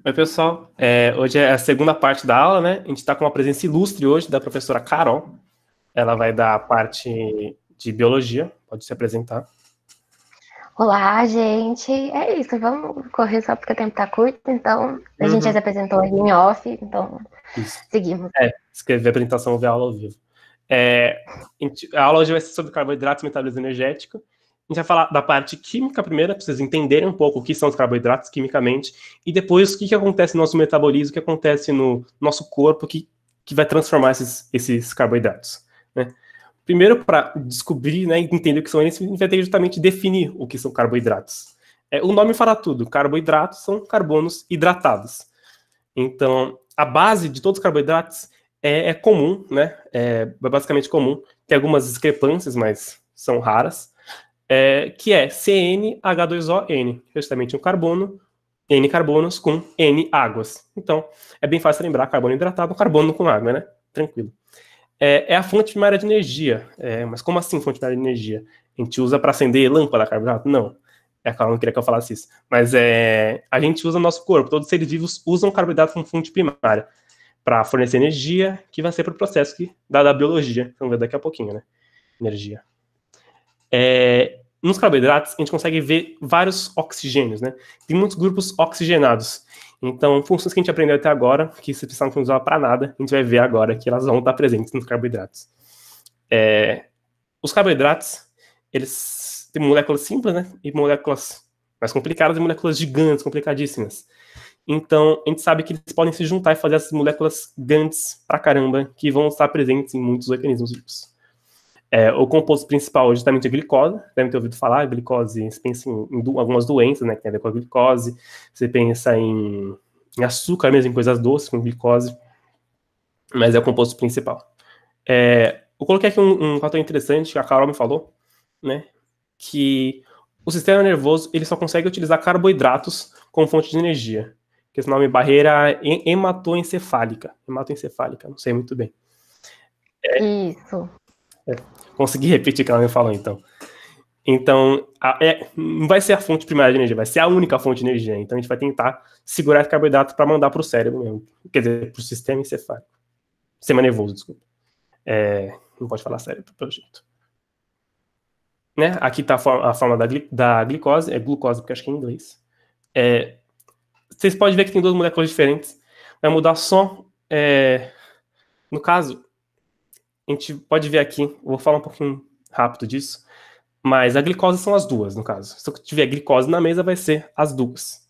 Oi, pessoal. Hoje é a segunda parte da aula, né? A gente está com uma presença ilustre hoje da professora Carol. Ela vai dar a parte de biologia. Pode se apresentar. Olá, gente. É isso, vamos correr só porque o tempo tá curto, então a gente já Uhum. se apresentou em off, então Isso. seguimos. Escrever a apresentação, ver a aula ao vivo. A aula hoje vai ser sobre carboidratos e metabolismo energético. A gente vai falar da parte química primeiro, para vocês entenderem um pouco o que são os carboidratos quimicamente, e depois o que acontece no nosso metabolismo, o que acontece no nosso corpo, que vai transformar esses carboidratos, né? Primeiro, para descobrir, né, entender o que são eles, a gente vai ter que justamente definir o que são carboidratos. O nome fala tudo. Carboidratos são carbonos hidratados. Então, a base de todos os carboidratos é comum, né? É basicamente comum. Tem algumas discrepâncias, mas são raras. Que é CnH2ON, justamente um carbono, N carbonos com N águas. Então, é bem fácil lembrar: carbono hidratado, carbono com água, né? Tranquilo. A fonte primária de energia. Mas como assim fonte primária de energia? A gente usa para acender lâmpada carboidrato? Não. Calma, não queria que eu falasse isso. Mas a gente usa no nosso corpo. Todos os seres vivos usam carboidrato como fonte primária para fornecer energia, que vai ser para o processo da biologia. Vamos ver daqui a pouquinho, né? Energia. Nos carboidratos, a gente consegue ver vários oxigênios, né? Tem muitos grupos oxigenados. Então, funções que a gente aprendeu até agora, que se precisar não usar para nada, a gente vai ver agora que elas vão estar presentes nos carboidratos. Os carboidratos, eles têm moléculas simples, né? E moléculas mais complicadas e moléculas gigantes, complicadíssimas. Então, a gente sabe que eles podem se juntar e fazer essas moléculas grandes pra caramba, que vão estar presentes em muitos organismos vivos. O composto principal é justamente a glicose. Devem ter ouvido falar, a glicose, você pensa em algumas doenças, né, que tem a ver com a glicose. Você pensa em açúcar mesmo, em coisas doces, com glicose. Mas é o composto principal. Eu coloquei aqui um fator interessante que a Carol me falou, né, que o sistema nervoso ele só consegue utilizar carboidratos como fonte de energia, que esse nome é barreira hematoencefálica. Hematoencefálica, não sei muito bem. Isso. Consegui repetir o que ela me falou, então. Então, não vai ser a fonte primária de energia, vai ser a única fonte de energia. Então, a gente vai tentar segurar esse carboidrato para mandar para o cérebro mesmo. Quer dizer, para o sistema encefálico. Sistema nervoso, desculpa. Não pode falar cérebro, pelo jeito. Né? Aqui está a forma da glicose, é glucose, porque acho que é em inglês. Vocês podem ver que tem duas moléculas diferentes. Vai mudar só. No caso, a gente pode ver aqui, vou falar um pouquinho rápido disso, mas a glicose são as duas, no caso. Se eu tiver glicose na mesa, vai ser as duas.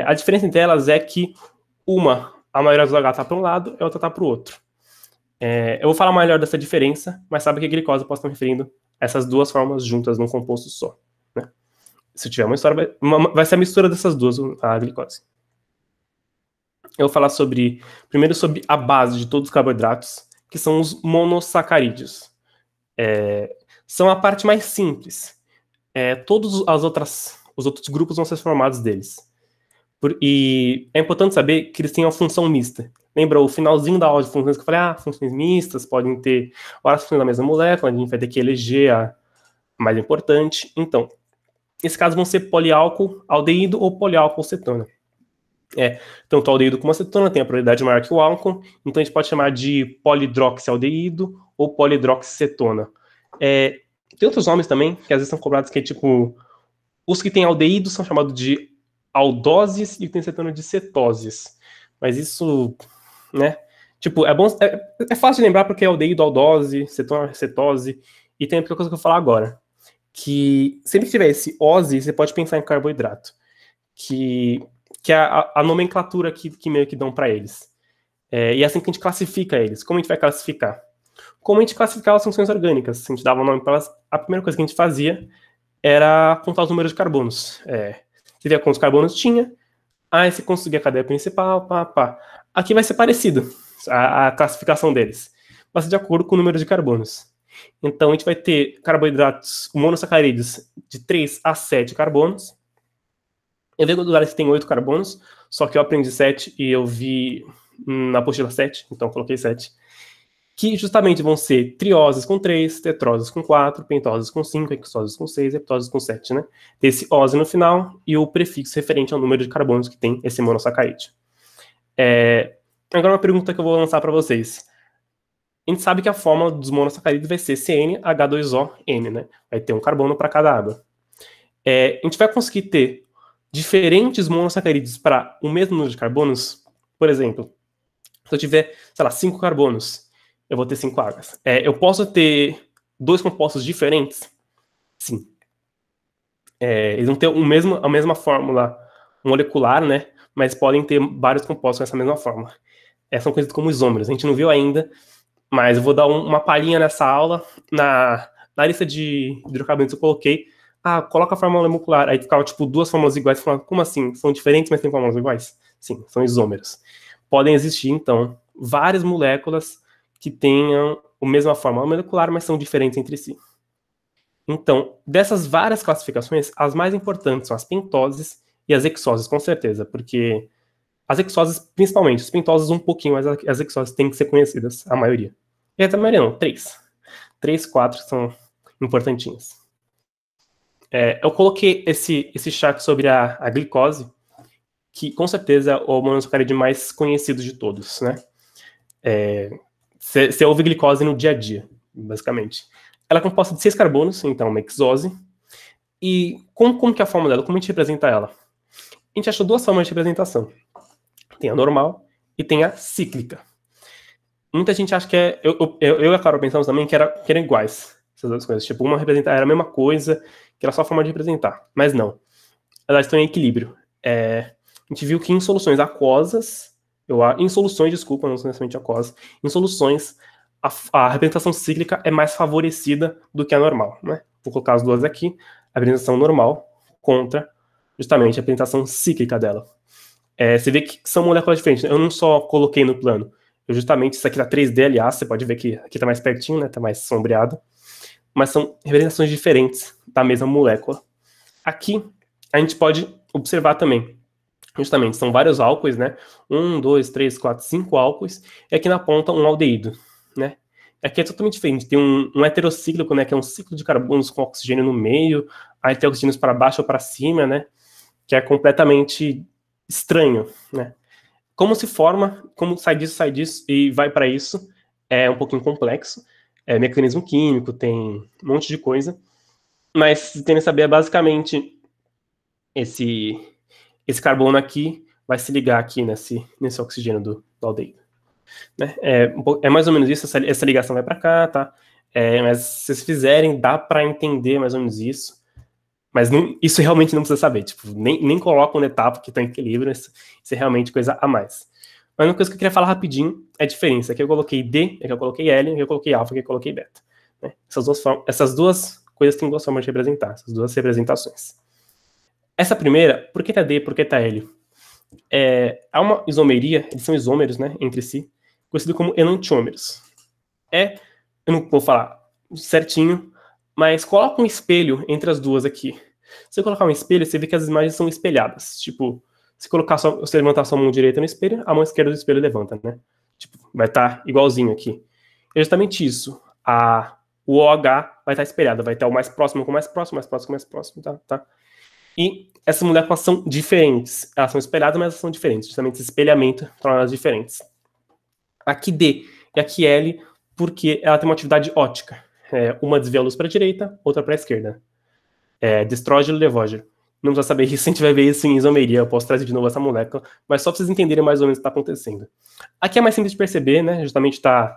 A diferença entre elas é que a maioria dos H está para um lado e a outra está para o outro. Eu vou falar melhor dessa diferença, mas sabe que a glicose eu posso estar me referindo a essas duas formas juntas num composto só. Né? Se eu tiver uma história, vai ser a mistura dessas duas, a glicose. Eu vou falar primeiro sobre a base de todos os carboidratos, que são os monossacarídeos. São a parte mais simples. Todos os outros grupos vão ser formados deles. E é importante saber que eles têm uma função mista. Lembra o finalzinho da aula de funções que eu falei? Funções mistas podem ter várias funções da mesma molécula, a gente vai ter que eleger a mais importante. Então, nesse caso vão ser poliálcool aldeído ou poliálcool cetona. Tanto o aldeído como a cetona tem a probabilidade maior que o álcool, então a gente pode chamar de polidroxialdeído ou polidroxicetona. Tem outros nomes também, que às vezes são cobrados, que é tipo, os que têm aldeído são chamados de aldoses e tem cetona de cetoses. Mas isso, né? Tipo, é fácil de lembrar porque é aldeído, aldose, cetona, cetose. E tem outra coisa que eu vou falar agora. Que sempre que tiver esse ose, você pode pensar em carboidrato. Que é a nomenclatura que meio que dão para eles. E é assim que a gente classifica eles. Como a gente vai classificar? Como a gente classificava as funções orgânicas. Se a gente dava o nome para elas, a primeira coisa que a gente fazia era contar os números de carbonos. Você via quantos carbonos tinha, aí você conseguia a cadeia principal, pá. Aqui vai ser parecido a classificação deles, vai ser de acordo com o número de carbonos. Então, a gente vai ter carboidratos monossacarídeos de 3 a 7 carbonos. Eu vi lugares que tem 8 carbonos, só que eu aprendi 7 e eu vi na apostila 7, então eu coloquei 7. que justamente vão ser trioses com 3, tetroses com 4, pentoses com 5, hexoses com 6, heptoses com 7, né? Tem esse ose no final e o prefixo referente ao número de carbonos que tem esse monossacarídeo. Agora uma pergunta que eu vou lançar para vocês. A gente sabe que a fórmula dos monossacarídeos vai ser CnH2ON, né? Vai ter um carbono para cada água. A gente vai conseguir ter diferentes monossacarídeos para o mesmo número de carbonos? Por exemplo, se eu tiver, sei lá, 5 carbonos, eu vou ter 5 águas. Eu posso ter 2 compostos diferentes? Sim. Eles vão ter a mesma fórmula molecular, né? Mas podem ter vários compostos com essa mesma fórmula. São conhecidos como isômeros. A gente não viu ainda, mas eu vou dar uma palhinha nessa aula. Na lista de hidrocarbonetos eu coloquei, coloca a fórmula molecular. Aí ficava, tipo, 2 fórmulas iguais. Falando, como assim? São diferentes, mas têm fórmulas iguais? Sim, são isômeros. Podem existir, então, várias moléculas que tenham a mesma fórmula molecular, mas são diferentes entre si. Então, dessas várias classificações, as mais importantes são as pentoses e as hexoses, com certeza, porque as hexoses, principalmente, os pentoses um pouquinho, mas as hexoses têm que ser conhecidas, a maioria. E a maioria não, 3. 3, 4 são importantinhas. Eu coloquei esse chart sobre a glicose, que com certeza é o monossacarídeo mais conhecido de todos, né? Você ouve glicose no dia a dia, basicamente. Ela é composta de 6 carbonos, então uma hexose. E como que é a forma dela? Como a gente representa ela? A gente achou 2 formas de representação. Tem a normal e tem a cíclica. Muita gente acha que eu e a Carol pensamos também que eram iguais, essas 2 coisas. Tipo, uma era a mesma coisa, que era só a forma de representar. Mas não. Elas estão em equilíbrio. A gente viu que em soluções aquosas, em soluções, desculpa, não necessariamente aquosas, em soluções, a representação cíclica é mais favorecida do que a normal, né? Vou colocar as 2 aqui, a representação normal contra justamente a representação cíclica dela. Você vê que são moléculas diferentes. Eu não só coloquei no plano, justamente isso aqui tá 3D, aliás, você pode ver que aqui tá mais pertinho, né? Tá mais sombreado. Mas são representações diferentes da mesma molécula. Aqui, a gente pode observar também, justamente, são vários álcoois, né? 1, 2, 3, 4, 5 álcoois, e aqui na ponta um aldeído, né? Aqui é totalmente diferente, tem um heterocíclico, né? Que é um ciclo de carbonos com oxigênio no meio, aí tem oxigênios para baixo ou para cima, né? Que é completamente estranho, né? Como se forma, como sai disso e vai para isso, é um pouquinho complexo. Mecanismo químico, tem um monte de coisa. Mas você tem que saber, basicamente, esse carbono aqui vai se ligar aqui nesse oxigênio do aldeído. Né? Mais ou menos isso, essa ligação vai para cá, tá? Mas se vocês fizerem, dá para entender mais ou menos isso. Mas isso realmente não precisa saber. Tipo, nem colocam na etapa que está em equilíbrio. Isso é realmente coisa a mais. Mas uma coisa que eu queria falar rapidinho é a diferença. Aqui eu coloquei D, aqui eu coloquei L, aqui eu coloquei alfa, aqui eu coloquei beta. Né? Essas 2 coisas têm 2 formas de representar. Essas 2 representações. Essa primeira, por que tá D, por que tá L? Há uma isomeria, eles são isômeros, né, entre si, conhecido como enantiômeros. Eu não vou falar certinho, mas coloca um espelho entre as 2 aqui. Se você colocar um espelho, você vê que as imagens são espelhadas. Tipo, se você levantar sua mão direita no espelho, a mão esquerda do espelho levanta, né? Tipo, vai estar igualzinho aqui. É justamente isso. O OH vai estar espelhado, vai estar o mais próximo com o mais próximo, mais próximo com o mais próximo, tá? E essas moléculas são diferentes. Elas são espelhadas, mas elas são diferentes. Justamente esse espelhamento torna elas diferentes. Aqui D e aqui L, porque ela tem uma atividade óptica. Uma desvia a luz para a direita, outra para a esquerda. Destrógeno e levógeno. Não precisa saber isso, a gente vai ver isso em isomeria. Eu posso trazer de novo essa molécula, mas só para vocês entenderem mais ou menos o que está acontecendo. Aqui é mais simples de perceber, né? Justamente está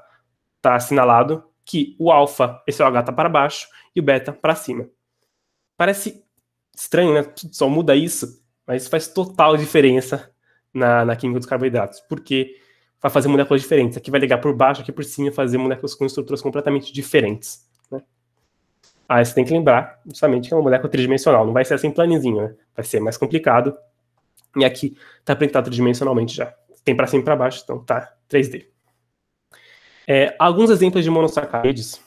assinalado que o alfa, esse OH está para baixo, e o beta para cima. Parece estranho, né? Só muda isso, mas isso faz total diferença na química dos carboidratos, porque vai fazer moléculas diferentes. Aqui vai ligar por baixo, aqui por cima, fazer moléculas com estruturas completamente diferentes. Né? Aí você tem que lembrar, justamente, que é uma molécula tridimensional. Não vai ser assim planezinho, né? Vai ser mais complicado. E aqui está apresentado tridimensionalmente já. Tem para cima e para baixo, então tá 3D. Alguns exemplos de monossacarídeos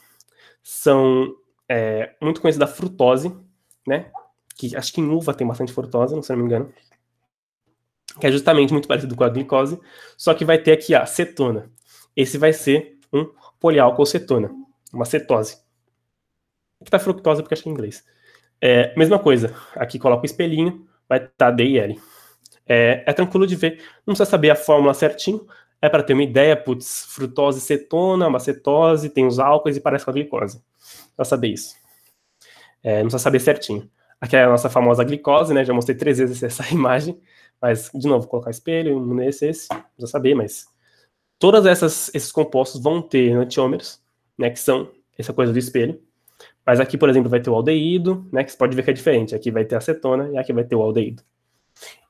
são muito conhecidos da frutose, né? Que acho que em uva tem bastante frutose, se não me engano. Que é justamente muito parecido com a glicose, só que vai ter aqui a cetona. Esse vai ser um poliálcool-cetona, uma cetose. Aqui tá fructose porque acho que é em inglês. Mesma coisa, aqui coloca o espelhinho, vai estar D e L. É tranquilo de ver, não precisa saber a fórmula certinho, é para ter uma ideia, putz, frutose, cetona, uma cetose, tem os álcoois e parece com a glicose. Pra saber isso. Não precisa saber certinho. Aqui é a nossa famosa glicose, né? Já mostrei 3 vezes essa imagem, mas, de novo, vou colocar espelho, um nesse, não precisa saber, mas todos esses compostos vão ter antiômeros, né? Que são essa coisa do espelho. Mas aqui, por exemplo, vai ter o aldeído, né? Que você pode ver que é diferente. Aqui vai ter a acetona e aqui vai ter o aldeído.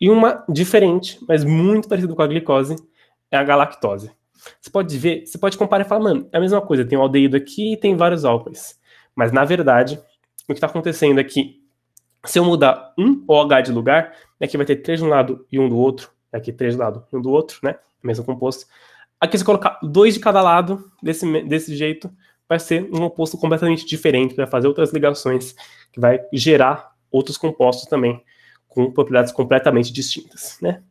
E uma diferente, mas muito parecida com a glicose, é a galactose. Você pode ver, você pode comparar e falar, mano, é a mesma coisa, tem o aldeído aqui e tem vários álcoois. Mas, na verdade, o que está acontecendo é que, se eu mudar um OH de lugar, aqui vai ter 3 de um lado e 1 do outro, aqui 3 de um lado e 1 do outro, né? Mesmo composto. Aqui, se eu colocar 2 de cada lado, desse jeito, vai ser um composto completamente diferente, que vai fazer outras ligações, que vai gerar outros compostos também, com propriedades completamente distintas, né?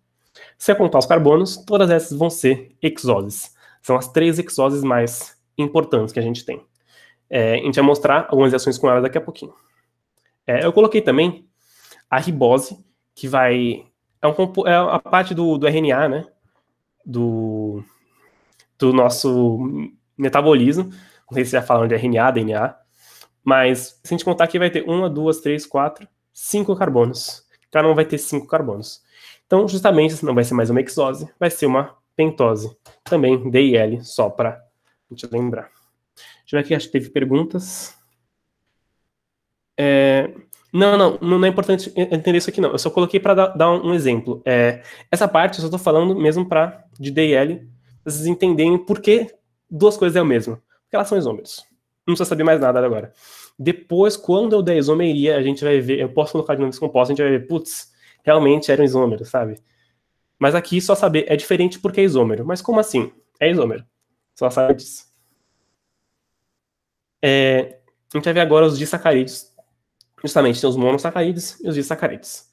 Se eu contar os carbonos, todas essas vão ser hexoses. São as 3 hexoses mais importantes que a gente tem. A gente vai mostrar algumas reações com elas daqui a pouquinho. Eu coloquei também a ribose, que vai... É a parte do RNA, né? Do nosso metabolismo. Não sei se já falam de RNA, DNA. Mas, se a gente contar aqui, vai ter 1, 2, 3, 4, 5 carbonos. Cada um vai ter 5 carbonos. Então, justamente, não vai ser mais uma hexose, vai ser uma pentose. Também D e L, só para a gente lembrar. Deixa eu ver aqui, acho que teve perguntas. Não é importante entender isso aqui, não. Eu só coloquei para dar um exemplo. Essa parte eu só estou falando mesmo de D e L, pra vocês entenderem por que 2 coisas é o mesmo. Porque elas são isômeros. Não precisa saber mais nada agora. Depois, quando eu der isomeria, a gente vai ver, eu posso colocar de novo esse composto, a gente vai ver, putz, realmente eram isômeros, sabe? Mas aqui só saber, é diferente porque é isômero. Mas como assim? É isômero. Só sabe disso. A gente vai ver agora os disacarídeos. Justamente, tem os monossacarídeos e os disacarídeos.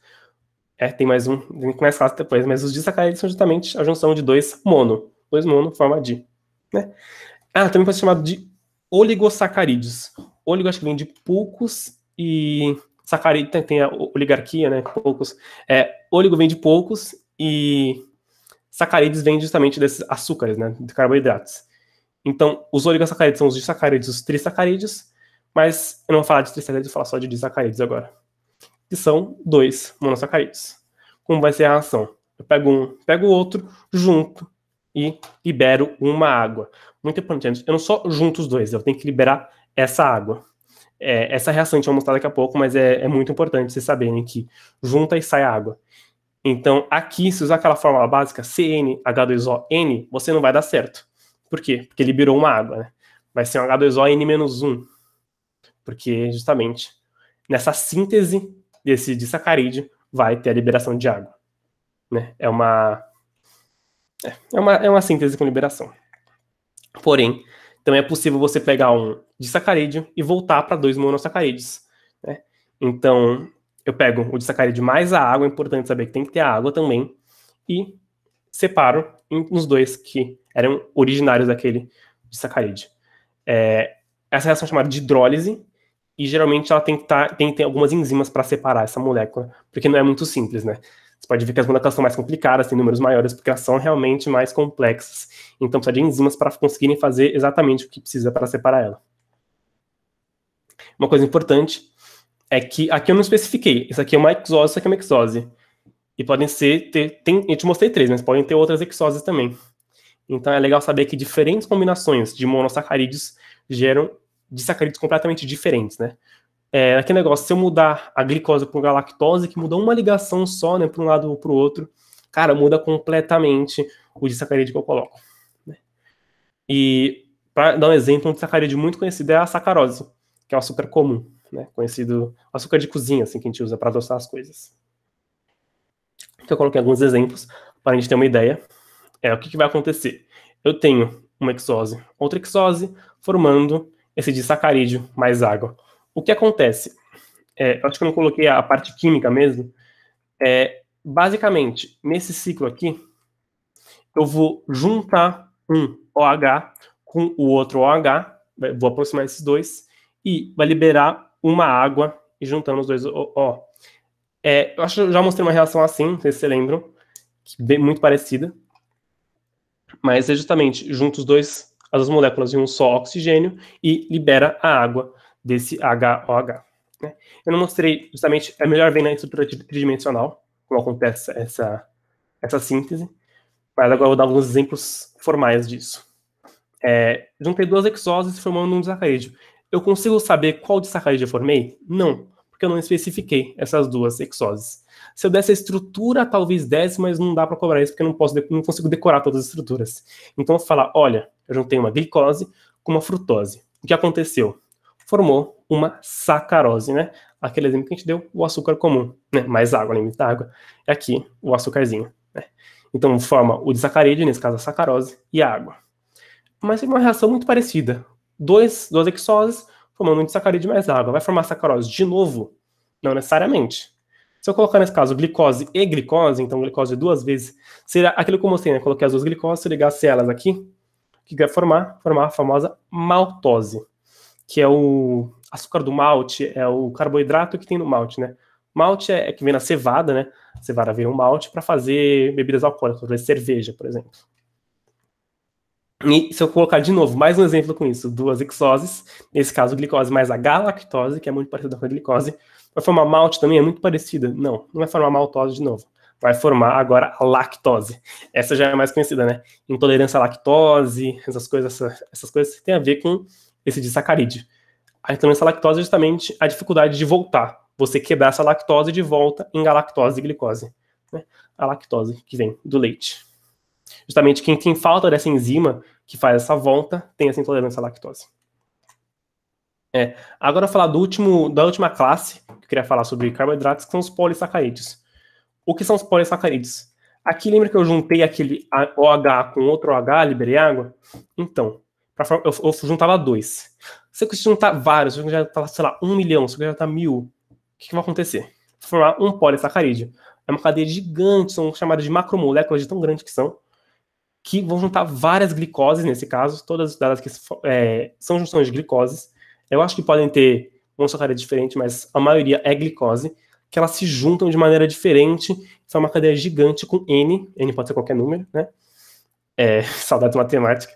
Tem mais um, tem mais fácil depois, mas os disacarídeos são justamente a junção de 2 mono. 2 mono forma di. Né? Também pode ser chamado de oligosacarídeos. Oligo acho que vem de poucos e sacarídeo tem a oligarquia, né? Poucos. Oligo vem de poucos e sacarídeos vem justamente desses açúcares, né? De carboidratos. Então, os oligosacarídeos são os disacarídeos, os trissacarídeos, mas eu não vou falar de trissacarídeos, vou falar só de disacarídeos agora. Que são 2 monossacarídeos. Como vai ser a reação? Eu pego um, pego o outro, junto e libero uma água. Muito importante, eu não só junto os 2, eu tenho que liberar essa água. Essa reação a gente vai mostrar daqui a pouco, mas é muito importante vocês saberem que junta e sai água. Então, aqui, se usar aquela fórmula básica, CnH2ON, você não vai dar certo. Por quê? Porque liberou uma água, né? Vai ser um H2ON-1. Porque, justamente, nessa síntese desse disacarídeo, vai ter a liberação de água. Né? É uma síntese com liberação. Porém, também é possível você pegar um disacarídeo e voltar para 2 monossacarídeos. Né? Então, eu pego o disacarídeo mais a água, é importante saber que tem que ter a água também, e separo nos 2 que eram originários daquele disacarídeo. Essa reação é chamada de hidrólise, e geralmente ela tem que ter algumas enzimas para separar essa molécula, porque não é muito simples, né? Você pode ver que as moléculas são mais complicadas, têm números maiores, porque elas são realmente mais complexas. Então precisa de enzimas para conseguirem fazer exatamente o que precisa para separar ela. Uma coisa importante é que aqui eu não especifiquei. Isso aqui é uma hexose, isso aqui é uma hexose. E podem ser... eu te mostrei 3, mas podem ter outras hexoses também. Então é legal saber que diferentes combinações de monossacarídeos geram disacarídeos completamente diferentes, né? Aquele negócio, se eu mudar a glicose para galactose, que muda uma ligação só, né, para um lado ou para o outro, cara, muda completamente o disacarídeo que eu coloco. Né? E, para dar um exemplo, um disacarídeo muito conhecido é a sacarose, que é o açúcar comum, né, conhecido, açúcar de cozinha, assim, que a gente usa para adoçar as coisas. Então, eu coloquei alguns exemplos para a gente ter uma ideia. O que vai acontecer? Eu tenho uma hexose, outra hexose, formando esse disacarídeo mais água. O que acontece? Eu acho que eu não coloquei a parte química mesmo. Basicamente, nesse ciclo aqui, eu vou juntar um OH com o outro OH, vou aproximar esses dois, e vai liberar uma água, e juntando os dois O. Eu acho que eu já mostrei uma reação assim, não sei se vocês lembram, muito parecida, mas é justamente junto as duas moléculas em um só oxigênio e libera a água desse HOH. Né? Eu não mostrei, justamente, é melhor ver na estrutura tridimensional como acontece essa síntese, mas agora eu vou dar alguns exemplos formais disso. Juntei duas hexoses formando um disacarídeo. Eu consigo saber qual disacarídeo eu formei? Não, porque eu não especifiquei essas duas hexoses. Se eu desse a estrutura, talvez desse, mas não dá para cobrar isso, porque eu não consigo decorar todas as estruturas. Então eu vou falar, olha, eu juntei uma glicose com uma frutose. O que aconteceu? Formou uma sacarose, né? Aquele exemplo que a gente deu, o açúcar comum, né? Mais água, limite da água. É aqui o açúcarzinho, né? Então forma o disacarídeo, nesse caso a sacarose, e a água. Mas é uma reação muito parecida. Duas hexoses formando um disacarídeo mais água. Vai formar sacarose de novo? Não necessariamente. Se eu colocar nesse caso glicose e glicose, então glicose duas vezes, seria aquilo que eu mostrei, né? Coloquei as duas glicoses, se eu ligasse elas aqui, o que vai formar? Formar a famosa maltose, que é o açúcar do malte, é o carboidrato que tem no malte, né? Malte é que vem na cevada, né? A cevada vem um malte para fazer bebidas alcoólicas, para fazer cerveja, por exemplo. E se eu colocar de novo mais um exemplo com isso, duas hexoses, nesse caso glicose mais a galactose, que é muito parecida com a glicose, vai formar malte também, é muito parecida. Não vai formar maltose de novo. Vai formar agora a lactose. Essa já é mais conhecida, né? Intolerância à lactose, essas coisas têm a ver com esse disacarídeo. A intolerância à lactose é justamente a dificuldade de voltar. Você quebrar essa lactose de volta em galactose e glicose. Né? A lactose que vem do leite. Justamente quem tem falta dessa enzima que faz essa volta tem essa intolerância à lactose. Agora eu vou falar da última classe, que eu queria falar sobre carboidratos, que são os polissacarídeos. O que são os polissacarídeos? Aqui lembra que eu juntei aquele OH com outro OH, liberei água? Então, eu juntava dois. Se eu juntar vários, se eu já tá, sei lá, 1 milhão, se eu já tá 1000, o que vai acontecer? Vou formar um polissacarídeo. É uma cadeia gigante, são chamadas de macromoléculas de tão grandes que vão juntar várias glicoses, nesse caso, todas elas que são junções de glicoses. Eu acho que podem ter monossacarídeos diferentes, mas a maioria é glicose, que elas se juntam de maneira diferente, forma uma cadeia gigante com N pode ser qualquer número, né? Saudades matemática.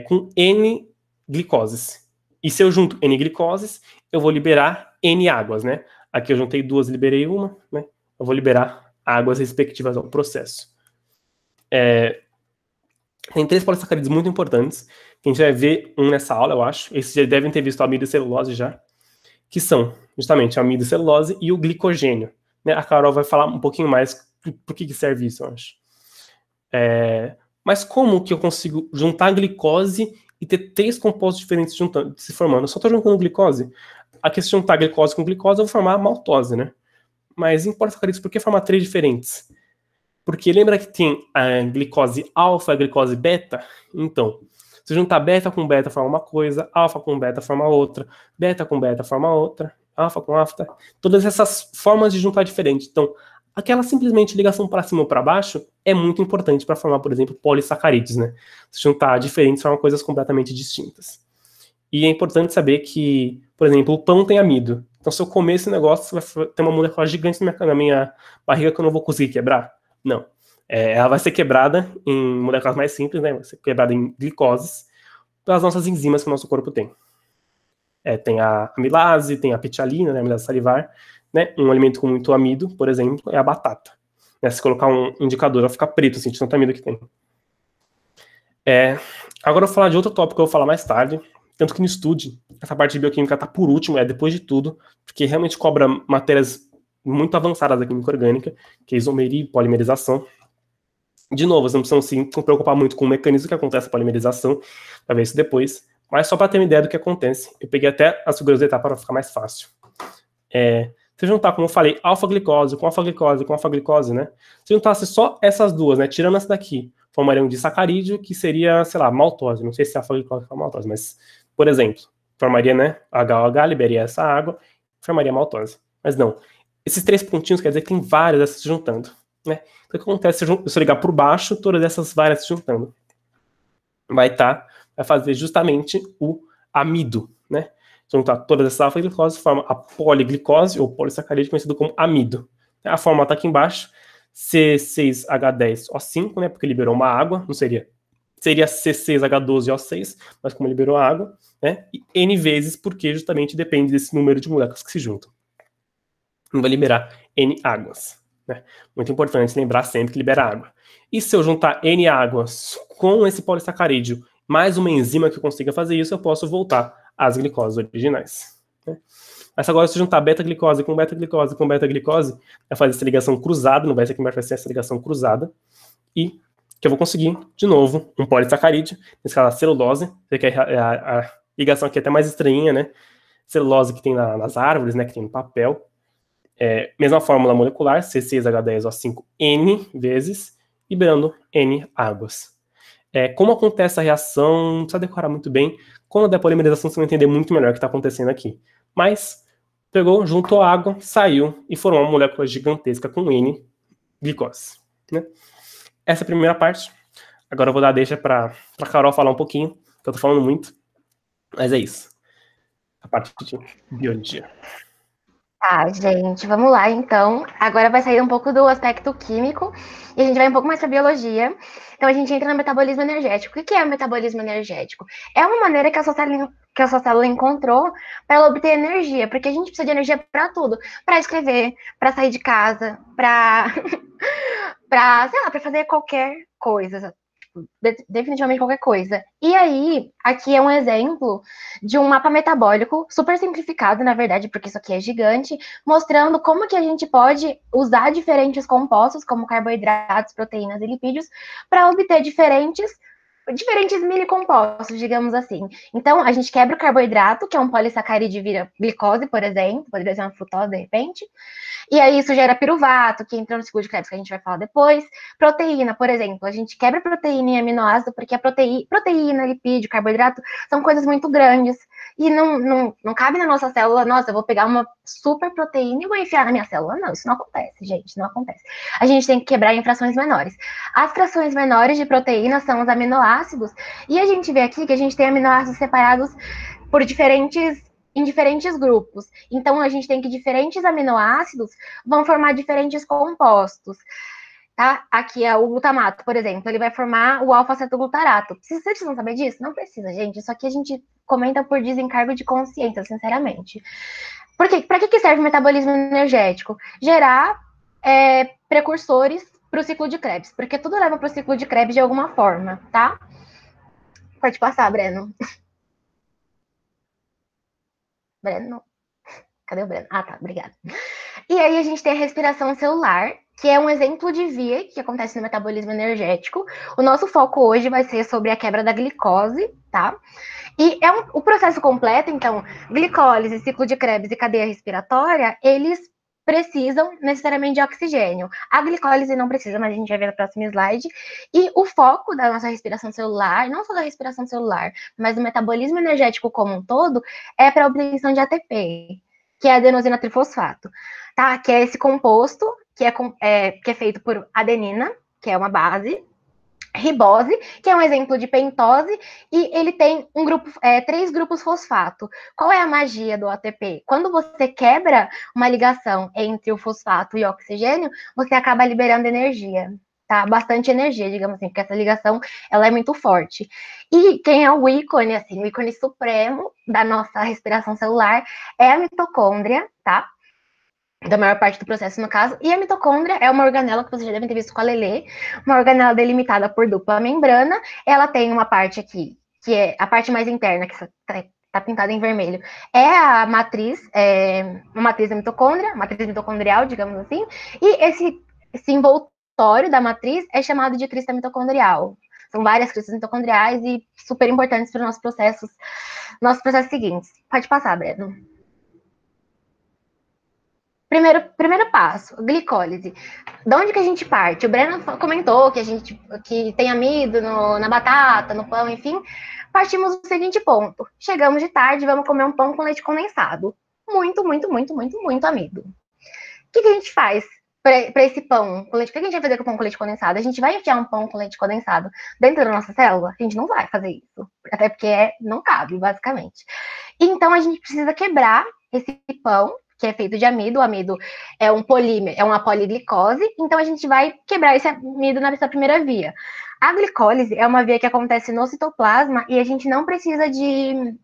Com N glicoses. E se eu junto N glicoses, eu vou liberar N águas, né? Aqui eu juntei duas, liberei uma, né? Eu vou liberar águas respectivas ao processo. Tem 3 polissacarídeos muito importantes, que a gente vai ver nessa aula, eu acho. Esses já devem ter visto a amido e celulose já, que são justamente a amido e celulose e o glicogênio. Né? A Carol vai falar um pouquinho mais por que serve isso, eu acho. Mas como que eu consigo juntar a glicose e ter 3 compostos diferentes se formando? Eu só estou juntando glicose. Aqui, se juntar glicose com glicose, eu vou formar a maltose, né? Mas em polissacarídeos, por que formar 3 diferentes? Porque lembra que tem a glicose alfa e a glicose beta? Então, se juntar beta com beta forma uma coisa, alfa com beta forma outra, beta com beta forma outra, alfa com alfa. Todas essas formas de juntar diferentes. Então, aquela simplesmente ligação para cima ou para baixo é muito importante para formar, por exemplo, polissacarídeos, né? Se juntar diferentes forma coisas completamente distintas. E é importante saber que, por exemplo, o pão tem amido. Então, se eu comer esse negócio, vai ter uma molécula gigante na minha barriga que eu não vou conseguir quebrar. Não. Ela vai ser quebrada em moléculas mais simples, né? Vai ser quebrada em glicoses pelas nossas enzimas que o nosso corpo tem. Tem a amilase, tem a pitialina, né? A amilase salivar. Né? Um alimento com muito amido, por exemplo, é a batata. Né? Se colocar um indicador, vai ficar preto, assim, de tanto amido que tem. Agora eu vou falar de outro tópico que eu vou falar mais tarde. Tanto que no estude, essa parte de bioquímica tá por último, depois de tudo, porque realmente cobra matérias muito avançadas da química orgânica, que é isomeria e polimerização. De novo, vocês não precisam se preocupar muito com o mecanismo que acontece a polimerização, para ver isso depois, mas só para ter uma ideia do que acontece. Eu peguei até as figuras da etapa para ficar mais fácil. Se juntar, como eu falei, alfa-glicose com alfa-glicose com alfa-glicose, né? Se juntasse só essas duas, né? Tirando essa daqui, formaria um disacarídeo, que seria, sei lá, maltose. Não sei se é alfa-glicose ou maltose, mas, por exemplo, formaria, né? HOH, liberaria essa água, formaria maltose. Mas não. Esses 3 pontinhos quer dizer que tem várias dessas se juntando, né? Então, o que acontece se eu ligar por baixo, todas essas várias se juntando? Vai estar vai fazer justamente o amido, né? Juntar todas essas alfa-glicoses forma a poliglicose, ou polissacarídeo, conhecido como amido. A forma está aqui embaixo, C6H10O5, né? Porque liberou uma água, não seria C6H12O6, mas como liberou a água, né? E N vezes, porque justamente depende desse número de moléculas que se juntam. Não vai liberar N águas, né? Muito importante lembrar sempre que libera água. E se eu juntar N águas com esse polissacarídeo, mais uma enzima que consiga fazer isso, eu posso voltar às glicoses originais, né? Mas agora, se eu juntar beta-glicose com beta-glicose com beta-glicose, vai fazer essa ligação cruzada, não vai ser que vai ser essa ligação cruzada, e que eu vou conseguir, de novo, um polissacarídeo, nesse caso a celulose, que a ligação aqui é até mais estranha, né? Celulose que tem nas árvores, né? Que tem no papel. Mesma fórmula molecular, C6H10O5N vezes, liberando N águas. Como acontece a reação, não precisa decorar muito bem. Quando der polimerização, você vai entender muito melhor o que está acontecendo aqui. Mas, pegou, juntou água, saiu e formou uma molécula gigantesca com N glicose, né? Essa é a primeira parte. Agora eu vou dar deixa para Carol falar um pouquinho, que eu tô falando muito. Mas é isso. A parte de biologia. Tá, gente, vamos lá então. Agora vai sair um pouco do aspecto químico e a gente vai um pouco mais para biologia. Então a gente entra no metabolismo energético. O que é o metabolismo energético? É uma maneira que a sua célula encontrou para ela obter energia, porque a gente precisa de energia para tudo, para escrever, para sair de casa, para sei lá, para fazer qualquer coisa, definitivamente qualquer coisa. E aí, aqui é um exemplo de um mapa metabólico, super simplificado, na verdade, porque isso aqui é gigante, mostrando como que a gente pode usar diferentes compostos, como carboidratos, proteínas e lipídios, para obter diferentes mini compostos, digamos assim. Então, a gente quebra o carboidrato, que é um polissacarídeo e vira glicose, por exemplo, poderia ser uma frutose, de repente. E aí isso gera piruvato, que entra no ciclo de Krebs, que a gente vai falar depois. Proteína, por exemplo, a gente quebra proteína em aminoácido, porque a proteína, lipídio, carboidrato, são coisas muito grandes. E não cabe na nossa célula, nossa, eu vou pegar uma super proteína e vou enfiar na minha célula. Não, isso não acontece, gente, não acontece. A gente tem que quebrar em frações menores. As frações menores de proteína são os aminoácidos, e a gente vê aqui que a gente tem aminoácidos separados por em diferentes grupos. Então, a gente tem que diferentes aminoácidos vão formar diferentes compostos. Tá? Aqui é o glutamato, por exemplo, ele vai formar o alfa-cetoglutarato. Vocês precisam saber disso? Não precisa, gente. Isso aqui a gente comenta por desencargo de consciência, sinceramente. Por quê? Para que serve o metabolismo energético? Gerar precursores para o ciclo de Krebs, porque tudo leva para o ciclo de Krebs de alguma forma, tá? Pode passar, Breno. Breno? Cadê o Breno? Ah, tá, obrigada. E aí a gente tem a respiração celular, que é um exemplo de via que acontece no metabolismo energético. O nosso foco hoje vai ser sobre a quebra da glicose, tá? E o processo completo, então, glicólise, ciclo de Krebs e cadeia respiratória, eles precisam necessariamente de oxigênio. A glicólise não precisa, mas a gente vai ver no próximo slide. E o foco da nossa respiração celular, não só da respiração celular, mas do metabolismo energético como um todo, é para a obtenção de ATP, que é adenosina trifosfato, tá? Que é esse composto que é feito por adenina, que é uma base, ribose, que é um exemplo de pentose, e ele tem 3 grupos fosfato. Qual é a magia do ATP? Quando você quebra uma ligação entre o fosfato e o oxigênio, você acaba liberando energia, tá? Bastante energia, digamos assim, porque essa ligação, ela é muito forte. E quem é o ícone, assim, o ícone supremo da nossa respiração celular é a mitocôndria, tá? Da maior parte do processo, no caso. E a mitocôndria é uma organela que vocês já devem ter visto com a Lelê, uma organela delimitada por dupla membrana. Ela tem uma parte aqui, que é a parte mais interna, que está pintada em vermelho, é a matriz, uma matriz da mitocôndria, matriz mitocondrial, digamos assim, e esse envoltório da matriz é chamado de crista mitocondrial. São várias cristas mitocondriais e super importantes para os nossos processos seguintes. Pode passar, Breno. Primeiro passo, glicólise. De onde que a gente parte? O Breno comentou que tem amido na batata, no pão, enfim. Partimos do seguinte ponto. Chegamos de tarde, vamos comer um pão com leite condensado. Muito, muito, muito, muito, muito amido. O que a gente faz? para esse pão com leite. O que a gente vai fazer com o pão com leite condensado? A gente vai enfiar um pão com leite condensado dentro da nossa célula? A gente não vai fazer isso. Até porque não cabe, basicamente. Então, a gente precisa quebrar esse pão, que é feito de amido. O amido é um polímero, é uma poliglicose. Então, a gente vai quebrar esse amido nessa primeira via. A glicólise é uma via que acontece no citoplasma e a gente não precisa de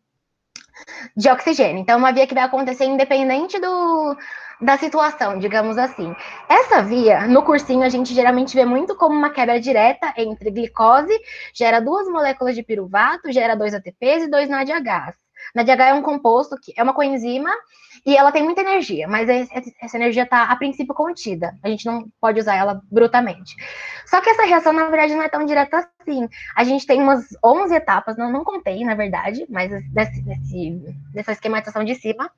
oxigênio. Então, é uma via que vai acontecer independente da situação, digamos assim. Essa via, no cursinho, a gente geralmente vê muito como uma quebra direta entre glicose, gera 2 moléculas de piruvato, gera 2 ATPs e 2 NADH. NADH é um composto que é uma coenzima e ela tem muita energia, mas essa energia está, a princípio, contida. A gente não pode usar ela brutamente. Só que essa reação, na verdade, não é tão direta assim. A gente tem umas 11 etapas, não contei, na verdade, mas dessa esquematização de cima,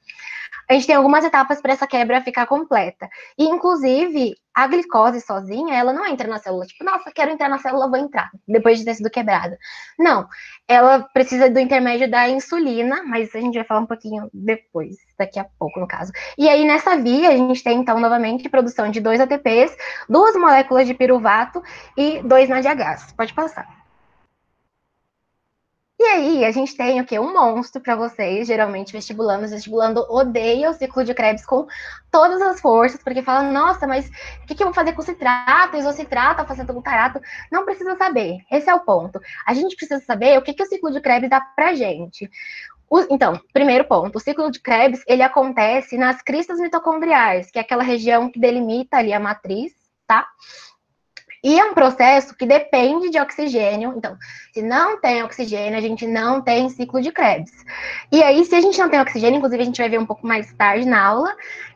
a gente tem algumas etapas para essa quebra ficar completa. E, inclusive, a glicose sozinha, ela não entra na célula. Tipo, nossa, quero entrar na célula, vou entrar, depois de ter sido quebrada. Não, ela precisa do intermédio da insulina, mas a gente vai falar um pouquinho depois, daqui a pouco, no caso. E aí, nessa via, a gente tem, então, novamente, produção de 2 ATPs, 2 moléculas de piruvato e 2 NADHs. Pode passar. E aí, a gente tem o quê? Um monstro para vocês, geralmente vestibulandos. Vestibulando odeia o ciclo de Krebs com todas as forças, porque fala, nossa, mas o que eu vou fazer com citrato, isocitrato, alfa-cetoglutarato? Não precisa saber, esse é o ponto. A gente precisa saber o que o ciclo de Krebs dá pra gente. Então, primeiro ponto, o ciclo de Krebs, ele acontece nas cristas mitocondriais, que é aquela região que delimita ali a matriz, tá? E é um processo que depende de oxigênio. Então, se não tem oxigênio, a gente não tem ciclo de Krebs. E aí, se a gente não tem oxigênio, inclusive a gente vai ver um pouco mais tarde na aula,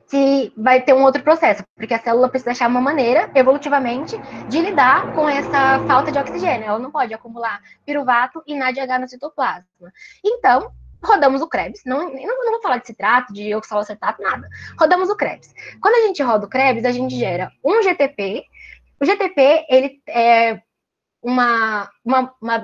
que vai ter um outro processo, porque a célula precisa achar uma maneira, evolutivamente, de lidar com essa falta de oxigênio. Ela não pode acumular piruvato e NADH no citoplasma. Então, rodamos o Krebs. Não vou falar de citrato, de oxalacetato, nada. Rodamos o Krebs. Quando a gente roda o Krebs, a gente gera um GTP. O GTP, ele é uma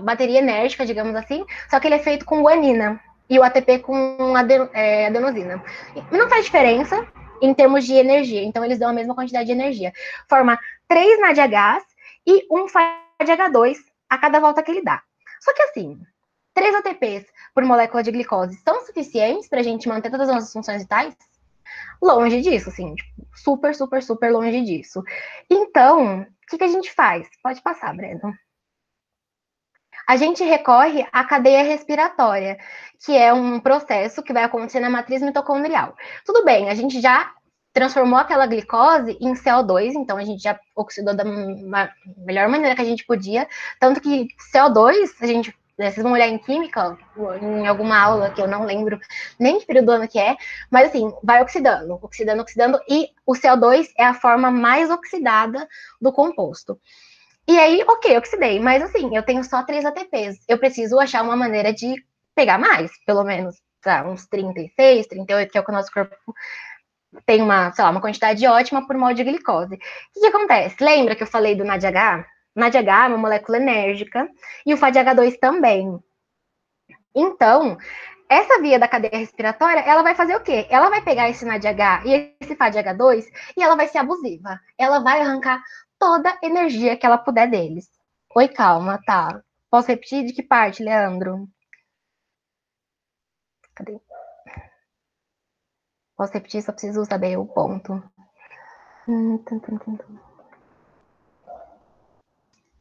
bateria enérgica, digamos assim, só que ele é feito com guanina e o ATP com adenosina. Não faz diferença em termos de energia, então eles dão a mesma quantidade de energia. Forma 3 NADHs e um FADH2 a cada volta que ele dá. Só que assim, 3 ATPs por molécula de glicose são suficientes para a gente manter todas as nossas funções vitais? Longe disso, assim, tipo, super, super, super longe disso. Então, o que a gente faz? Pode passar, Breno. A gente recorre à cadeia respiratória, que é um processo que vai acontecer na matriz mitocondrial. Tudo bem, a gente já transformou aquela glicose em CO2, então a gente já oxidou da melhor maneira que a gente podia, tanto que CO2, a gente vocês vão olhar em química, em alguma aula que eu não lembro nem que período do ano que é, mas assim, vai oxidando, oxidando, oxidando, e o CO2 é a forma mais oxidada do composto. E aí, ok, oxidei, mas assim, eu tenho só 3 ATPs. Eu preciso achar uma maneira de pegar mais, pelo menos, tá, uns 36, 38, que é o que o nosso corpo tem uma, sei lá, uma quantidade ótima por mol de glicose. O que acontece? Lembra que eu falei do NADH? NADH é uma molécula enérgica e o FADH2 também. Então, essa via da cadeia respiratória, ela vai fazer o quê? Ela vai pegar esse NADH e esse FADH2 e ela vai ser abusiva. Ela vai arrancar toda a energia que ela puder deles. Oi, calma, tá. Posso repetir? De que parte, Leandro? Cadê? Posso repetir, só preciso saber o ponto.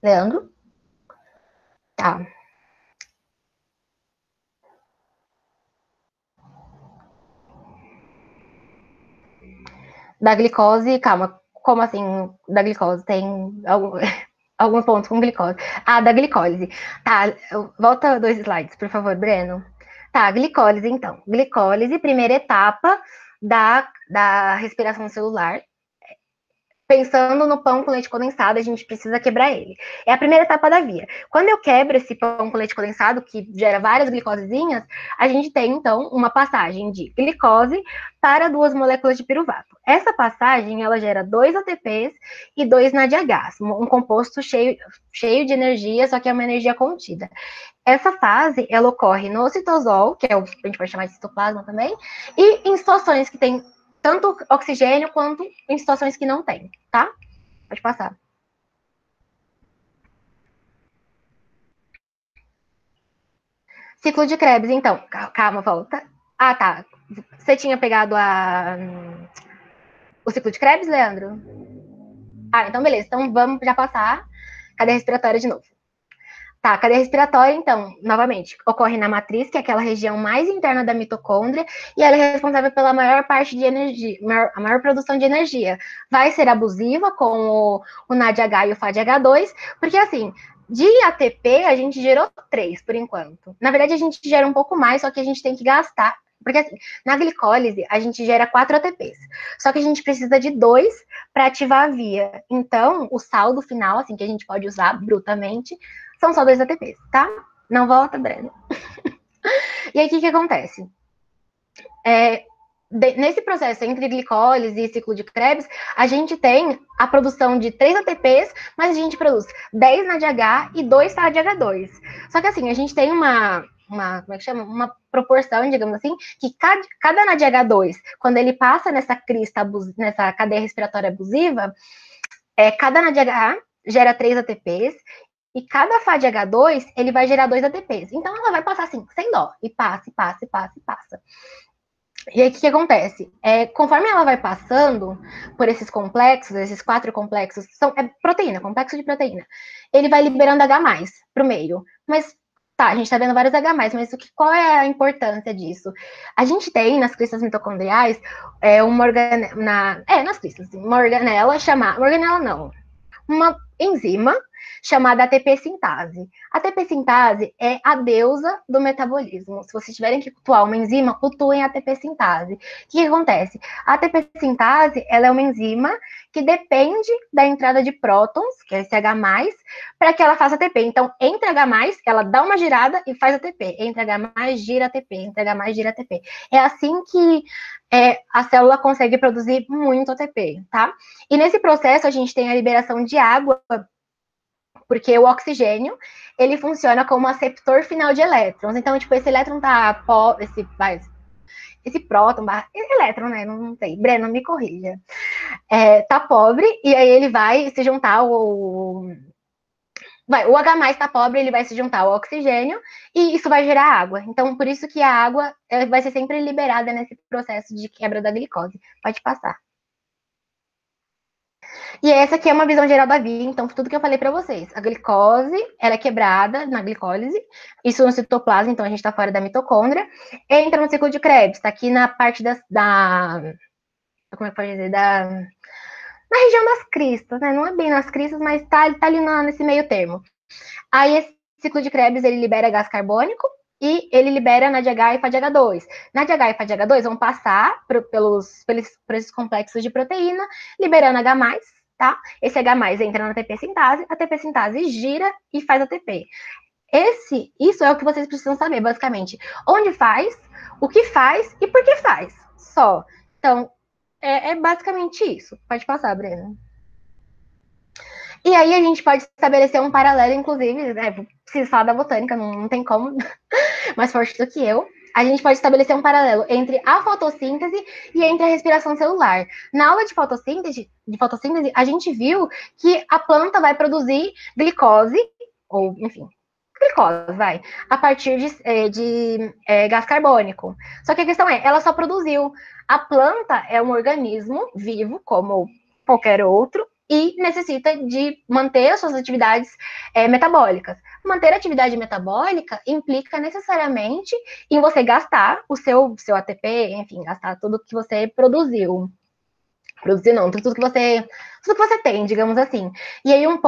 Leandro? Tá. Da glicose, calma, como assim da glicose? Tem alguns pontos com glicose. Ah, da glicólise. Tá, volta 2 slides, por favor, Breno. Tá, glicólise, então. Glicólise, primeira etapa da respiração celular. Pensando no pão com leite condensado, a gente precisa quebrar ele. É a primeira etapa da via. Quando eu quebro esse pão com leite condensado, que gera várias glicosezinhas, a gente tem, então, uma passagem de glicose para 2 moléculas de piruvato. Essa passagem, ela gera 2 ATPs e 2 NADHs, um composto cheio de energia, só que é uma energia contida. Essa fase, ela ocorre no citosol, que é o que a gente pode chamar de citoplasma também, e em situações que tem tanto oxigênio quanto em situações que não tem, tá? Pode passar. Ciclo de Krebs, então. Calma, volta. Ah, tá. Você tinha pegado o ciclo de Krebs, Leandro? Ah, então beleza. Então vamos já passar cadeia respiratória de novo. Tá, a cadeia respiratória, então, novamente, ocorre na matriz, que é aquela região mais interna da mitocôndria, e ela é responsável pela maior parte de energia, a maior produção de energia. Vai ser abusiva com o NADH e o FADH2, porque assim, de ATP a gente gerou 3 por enquanto. Na verdade, a gente gera um pouco mais, só que a gente tem que gastar. Porque assim, na glicólise a gente gera 4 ATPs. Só que a gente precisa de 2 para ativar a via. Então, o saldo final, assim, que a gente pode usar brutamente, são só 2 ATPs, tá? Não volta, Breno. E aí, o que acontece? Nesse processo entre glicólise e ciclo de Krebs, a gente tem a produção de 3 ATPs, mas a gente produz 10 NADH e 2 FADH2. Só que assim, a gente tem como é que chama? Uma proporção, digamos assim, que cada NADH2, quando ele passa nessa crista, nessa cadeia respiratória abusiva, cada NADH gera 3 ATPs, e cada FADH2, ele vai gerar 2 ATPs. Então, ela vai passar assim, sem dó, e passa, e passa, e passa, e passa. E aí, o que acontece? Conforme ela vai passando por esses complexos, esses 4 complexos, é proteína, complexo de proteína, ele vai liberando H+, para o meio. Mas, tá, a gente está vendo vários H+, mas qual é a importância disso? A gente tem, nas cristas mitocondriais, uma organela chamada... Organela não. Uma enzima chamada ATP sintase. A ATP sintase é a deusa do metabolismo. Se vocês tiverem que cultuar uma enzima, cultuem a ATP sintase. O que acontece? A ATP sintase, ela é uma enzima que depende da entrada de prótons, que é esse H+, para que ela faça ATP. Então, entre H+, ela dá uma girada e faz ATP. Entre H+, gira ATP. Entre H+, gira ATP. É assim que a célula consegue produzir muito ATP, tá? E nesse processo, a gente tem a liberação de água, porque o oxigênio, ele funciona como aceptor final de elétrons. Então, tipo, esse elétron tá... Esse próton, elétron, né? Não sei. Breno, me corrija. Tá pobre, e aí ele vai se juntar o H+ tá pobre, ele vai se juntar ao oxigênio, e isso vai gerar água. Então, por isso que a água vai ser sempre liberada nesse processo de quebra da glicose. Pode passar. E essa aqui é uma visão geral da via, então, tudo que eu falei para vocês. A glicose, ela é quebrada na glicólise, isso no citoplasma, então a gente está fora da mitocôndria, entra no ciclo de Krebs, está aqui na parte como é que pode dizer, na região das cristas, né? Não é bem nas cristas, mas tá ali nesse meio termo. Aí esse ciclo de Krebs, ele libera gás carbônico e ele libera NADH e FADH2. NADH e FADH2 vão passar por esses complexos de proteína, liberando H+, tá? Esse H+ entra na ATP sintase, a ATP sintase gira e faz ATP. Isso é o que vocês precisam saber, basicamente. Onde faz, o que faz e por que faz. Só. Então, é basicamente isso. Pode passar, Breno. E aí a gente pode estabelecer um paralelo, inclusive, né? Preciso falar da botânica, não tem como, mais forte do que eu. A gente pode estabelecer um paralelo entre a fotossíntese e entre a respiração celular. Na aula de fotossíntese, a gente viu que a planta vai produzir glicose, ou, enfim, glicose, a partir de gás carbônico. Só que a questão ela só produziu. A planta é um organismo vivo, como qualquer outro, e necessita de manter as suas atividades metabólicas. Manter a atividade metabólica implica necessariamente em você gastar o seu ATP, enfim, gastar tudo que você produziu. Produzir não, tudo que você tem, digamos assim. E aí um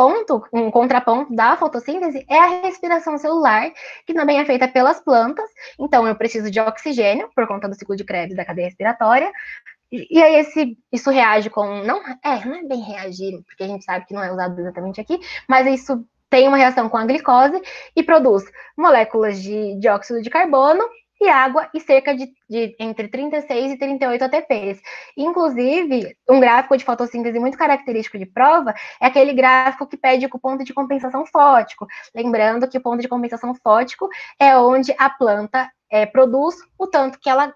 contraponto da fotossíntese é a respiração celular, que também é feita pelas plantas. Então eu preciso de oxigênio por conta do ciclo de Krebs da cadeia respiratória. E aí isso reage com não é bem reagir, porque a gente sabe que não é usado exatamente aqui, mas isso tem uma reação com a glicose e produz moléculas de dióxido de carbono e água e cerca de entre 36 e 38 ATPs. Inclusive, um gráfico de fotossíntese muito característico de prova é aquele gráfico que pede o ponto de compensação fótico. Lembrando que o ponto de compensação fótico é onde a planta produz o tanto que ela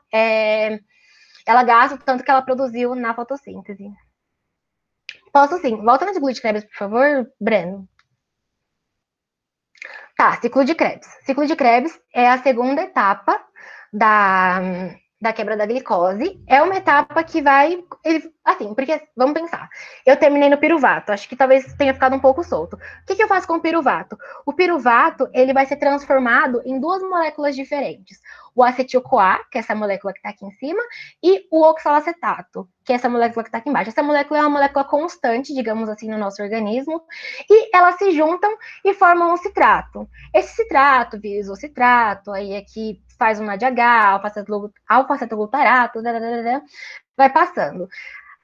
ela gasta o tanto que ela produziu na fotossíntese. Posso sim. Volta no ciclo de Krebs, por favor, Breno. Tá, ciclo de Krebs. Ciclo de Krebs é a segunda etapa da quebra da glicose. É uma etapa que vai... assim, porque, vamos pensar. Eu terminei no piruvato. Acho que talvez tenha ficado um pouco solto. O que eu faço com o piruvato? O piruvato, ele vai ser transformado em duas moléculas diferentes. O acetil-CoA, que é essa molécula que está aqui em cima, e o oxalacetato, que é essa molécula que está aqui embaixo. Essa molécula é uma molécula constante, digamos assim, no nosso organismo, e elas se juntam e formam um citrato. Esse citrato, isocitrato, aí aqui faz um NADH, alfa-cetoglutarato, vai passando.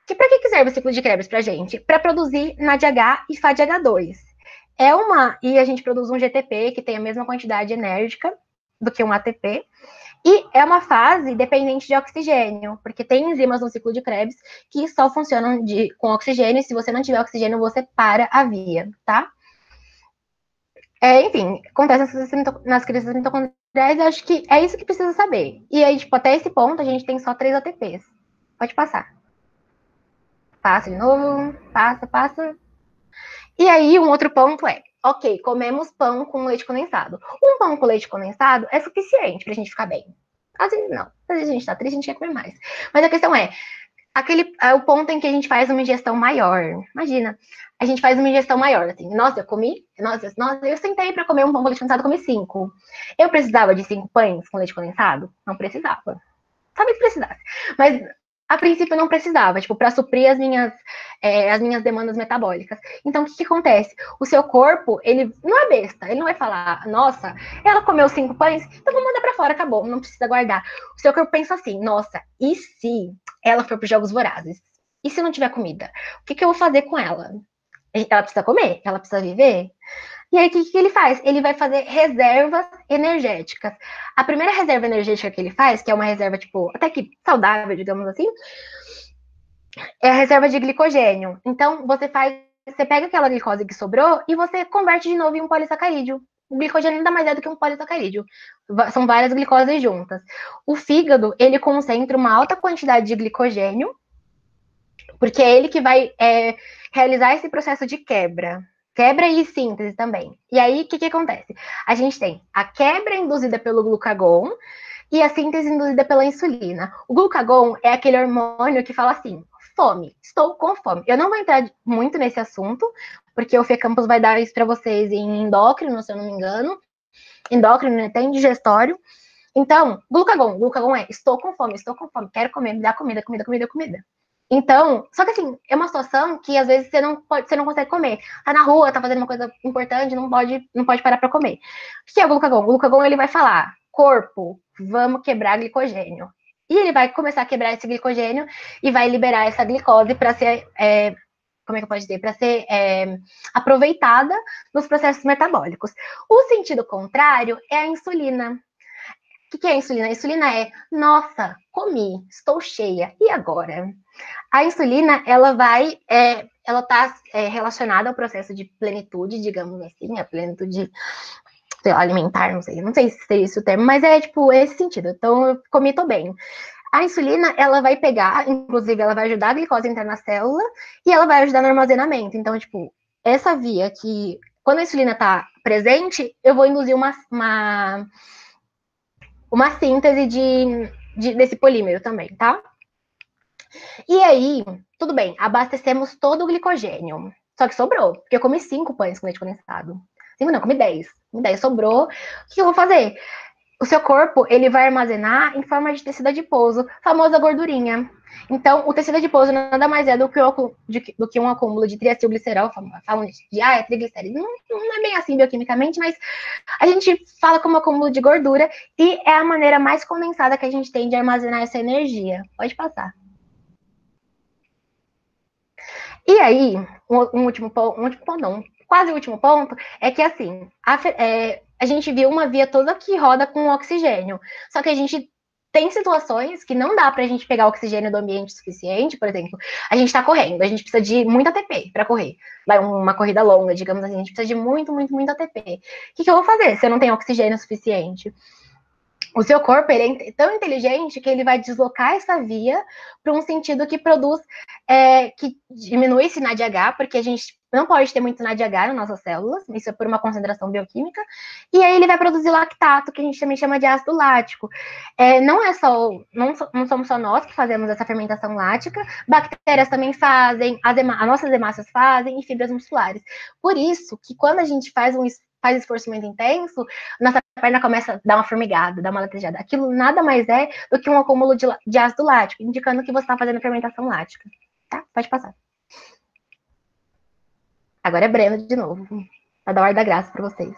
Para que serve o ciclo de Krebs para gente? Para produzir NADH e FADH2. E a gente produz um GTP que tem a mesma quantidade enérgica do que um ATP, e é uma fase dependente de oxigênio, porque tem enzimas no ciclo de Krebs que só funcionam com oxigênio, e se você não tiver oxigênio, você para a via, tá? Enfim, acontece nas crises mitocondriais, eu acho que é isso que precisa saber. E aí, tipo, até esse ponto, a gente tem só 3 ATPs. Pode passar. Passa de novo, passa. E aí, um outro ponto é, ok, comemos pão com leite condensado. Um pão com leite condensado é suficiente pra gente ficar bem. Às vezes não. Às vezes a gente tá triste, a gente quer comer mais. Mas a questão é o ponto em que a gente faz uma ingestão maior. Imagina, a gente faz uma ingestão maior, assim, nossa, eu sentei para comer um pão com leite condensado, comi 5. Eu precisava de 5 pães com leite condensado? Não precisava. Talvez precisasse. Mas a princípio não precisava, tipo, para suprir as minhas demandas metabólicas. Então, o que acontece? O seu corpo, ele não é besta, ele não vai falar, nossa, ela comeu 5 pães, então vou mandar para fora, acabou, não precisa guardar. O seu corpo pensa assim, nossa, e se ela for para os Jogos Vorazes? E se não tiver comida? O que eu vou fazer com ela? Ela precisa comer? Ela precisa viver? E aí, o que ele faz? Ele vai fazer reservas energéticas. A primeira reserva energética que ele faz, que é uma reserva, tipo, até que saudável, digamos assim, é a reserva de glicogênio. Então, você pega aquela glicose que sobrou e você converte de novo em um polissacarídeo. O glicogênio nada mais é do que um polissacarídeo. São várias glicoses juntas. O fígado, ele concentra uma alta quantidade de glicogênio, porque é ele que vai realizar esse processo de quebra. Quebra e síntese também. E aí, o que acontece? A gente tem a quebra induzida pelo glucagon e a síntese induzida pela insulina. O glucagon é aquele hormônio que fala assim, fome, estou com fome. Eu não vou entrar muito nesse assunto, porque o FECampus vai dar isso para vocês em endócrino, se eu não me engano. Endócrino, né? Tem digestório. Então, glucagon é estou com fome, quero comer, me dá comida. Então, só que assim, é uma situação que às vezes você não consegue comer. Tá na rua, tá fazendo uma coisa importante, não pode parar para comer. O que é o glucagon? O glucagon, ele vai falar, corpo, vamos quebrar glicogênio. E ele vai começar a quebrar esse glicogênio e vai liberar essa glicose para ser, como é que eu posso dizer? Para ser aproveitada nos processos metabólicos. O sentido contrário é a insulina. O que é a insulina? A insulina é, nossa, comi, estou cheia, e agora? A insulina, ela está relacionada ao processo de plenitude, digamos assim, a plenitude, sei lá, alimentar, não sei se seria esse o termo, mas é tipo esse sentido. Então, eu comi, tô bem. A insulina, ela vai pegar, inclusive, ela vai ajudar a glicose a entrar na célula e ela vai ajudar no armazenamento. Então, tipo, essa via que, quando a insulina está presente, eu vou induzir uma síntese desse polímero também, tá? E aí, tudo bem, abastecemos todo o glicogênio. Só que sobrou, porque eu comi 5 pães com leite condensado. 5 não, comi 10. 10 sobrou. O que eu vou fazer? O seu corpo, ele vai armazenar em forma de tecido adiposo, famosa gordurinha. Então, o tecido adiposo nada mais é do que um acúmulo de triacilglicerol, falam de é triglicéridos. Não é bem assim bioquimicamente, mas a gente fala como acúmulo de gordura e é a maneira mais condensada que a gente tem de armazenar essa energia. Pode passar. E aí, quase o último ponto, é que assim, a gente viu uma via toda que roda com oxigênio. Só que a gente tem situações que não dá pra gente pegar oxigênio do ambiente suficiente, por exemplo, a gente tá correndo, a gente precisa de muito ATP para correr. Vai uma corrida longa, digamos assim, a gente precisa de muito ATP. O que eu vou fazer se eu não tenho oxigênio suficiente? O seu corpo ele é tão inteligente que ele vai deslocar essa via para um sentido que produz, que diminui esse NADH, porque a gente não pode ter muito NADH nas nossas células, isso é por uma concentração bioquímica, e aí ele vai produzir lactato, que a gente também chama de ácido lático. Não somos só nós que fazemos essa fermentação lática, bactérias também fazem, as nossas hemácias fazem, e fibras musculares. Por isso que quando a gente faz esforço muito intenso, nossa perna começa a dar uma formigada, dar uma latejada. Aquilo nada mais é do que um acúmulo de ácido lático, indicando que você está fazendo fermentação lática. Tá? Pode passar. Agora é Breno de novo, para dar o ar da graça para vocês.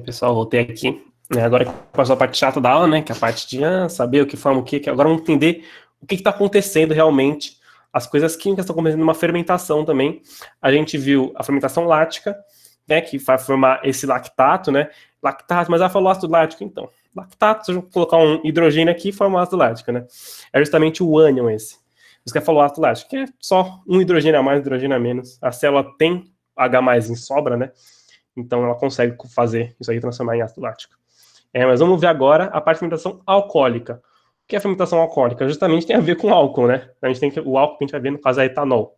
Pessoal, voltei aqui. Agora passou a parte chata da aula, né? Que é a parte de saber o que forma o que. Agora vamos entender o que está acontecendo realmente. As coisas químicas estão acontecendo numa fermentação também. A gente viu a fermentação lática, né? Que vai formar esse lactato, né? Lactato, mas ela falou ácido lático, então. Lactato, se eu colocar um hidrogênio aqui, forma ácido lático, né? É justamente o ânion esse. Isso que falou ácido lático, que é só um hidrogênio a mais, um hidrogênio a menos. A célula tem H+ em sobra, né? Então ela consegue fazer isso aí, transformar em ácido lático. Mas vamos ver agora a parte de fermentação alcoólica. O que é a fermentação alcoólica? Justamente tem a ver com álcool, né? A gente tem o álcool que a gente vai ver, no caso, é etanol.